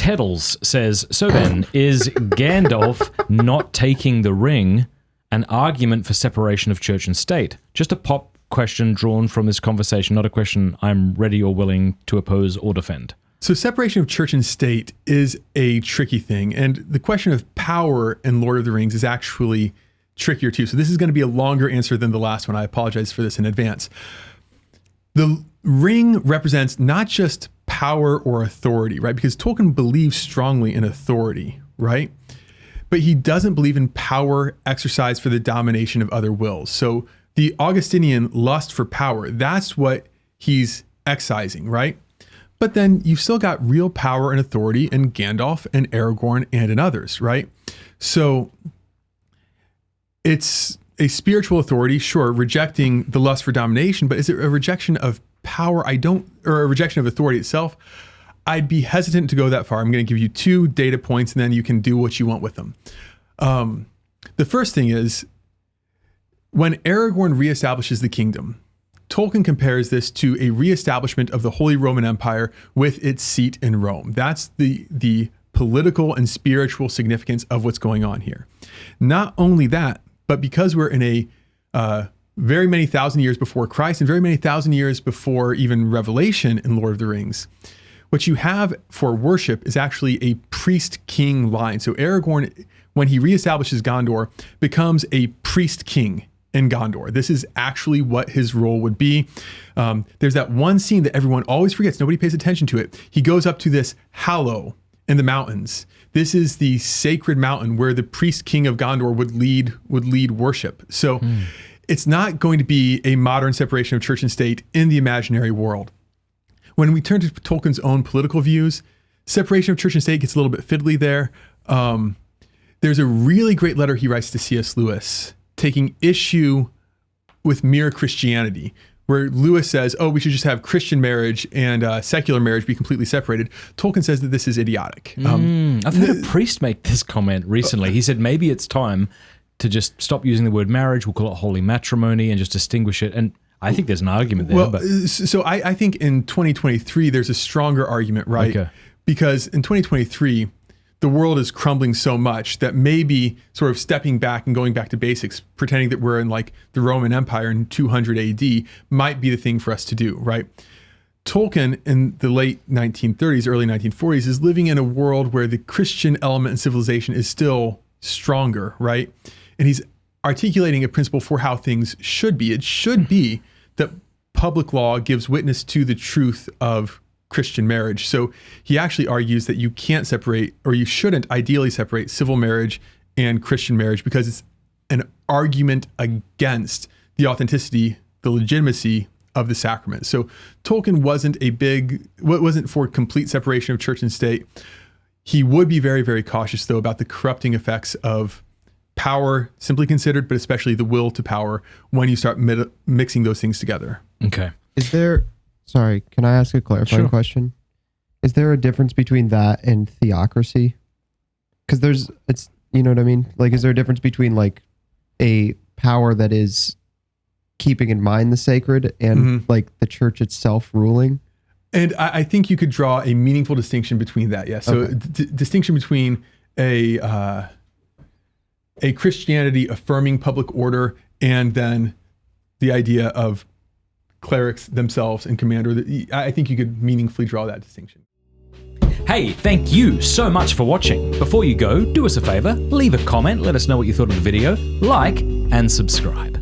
Teddles says, so then, is Gandalf not taking the ring an argument for separation of church and state? Just a pop question drawn from this conversation, not a question I'm ready or willing to oppose or defend. So separation of church and state is a tricky thing. And the question of power in Lord of the Rings is actually trickier too. So this is going to be a longer answer than the last one. I apologize for this in advance. The ring represents not just power or authority, right? Because Tolkien believes strongly in authority, right? But he doesn't believe in power exercised for the domination of other wills. So the Augustinian lust for power, that's what he's excising, right? But then you've still got real power and authority in Gandalf and Aragorn and in others, right? So it's a spiritual authority, sure, rejecting the lust for domination, but is it a rejection of power? Or a rejection of authority itself? I'd be hesitant to go that far. I'm going to give you 2 data points and then you can do what you want with them. The first thing is, when Aragorn reestablishes the kingdom, Tolkien compares this to a reestablishment of the Holy Roman Empire with its seat in Rome. That's the political and spiritual significance of what's going on here. Not only that, but because we're in a very many thousand years before Christ and very many thousand years before even Revelation in Lord of the Rings, what you have for worship is actually a priest-king line. So Aragorn, when he reestablishes Gondor, becomes a priest-king in Gondor. This is actually what his role would be. There's that one scene that everyone always forgets. Nobody pays attention to it. He goes up to this Hallow in the mountains. This is the sacred mountain where the priest king of Gondor would lead worship. So it's not going to be a modern separation of church and state in the imaginary world. When we turn to Tolkien's own political views, separation of church and state gets a little bit fiddly there. There's a really great letter he writes to C.S. Lewis taking issue with mere Christianity, where Lewis says, oh, we should just have Christian marriage and secular marriage be completely separated. Tolkien says that this is idiotic. I've heard a priest make this comment recently. He said maybe it's time to just stop using the word marriage. We'll call it holy matrimony and just distinguish it. And I think there's an argument there. Well, so I think in 2023, there's a stronger argument, right? Okay. Because in 2023, the world is crumbling so much that maybe sort of stepping back and going back to basics, pretending that we're in like the Roman Empire in 200 AD might be the thing for us to do, right? Tolkien in the late 1930s, early 1940s is living in a world where the Christian element in civilization is still stronger, right? And he's articulating a principle for how things should be. It should be that public law gives witness to the truth of Christian marriage. So he actually argues that you can't separate, or you shouldn't ideally separate, civil marriage and Christian marriage because it's an argument against the authenticity, the legitimacy of the sacrament. So Tolkien wasn't for complete separation of church and state. He would be very, very cautious though about the corrupting effects of power simply considered, but especially the will to power when you start mixing those things together. Okay. Sorry, can I ask a clarifying question? Is there a difference between that and theocracy? Because you know what I mean? Like, is there a difference between like a power that is keeping in mind the sacred and like the church itself ruling? And I think you could draw a meaningful distinction between that. Yeah. So distinction between a Christianity affirming public order and then the idea of clerics themselves and commander. I think you could meaningfully draw that distinction. Hey, thank you so much for watching. Before you go, do us a favor, leave a comment, let us know what you thought of the video, like, and subscribe.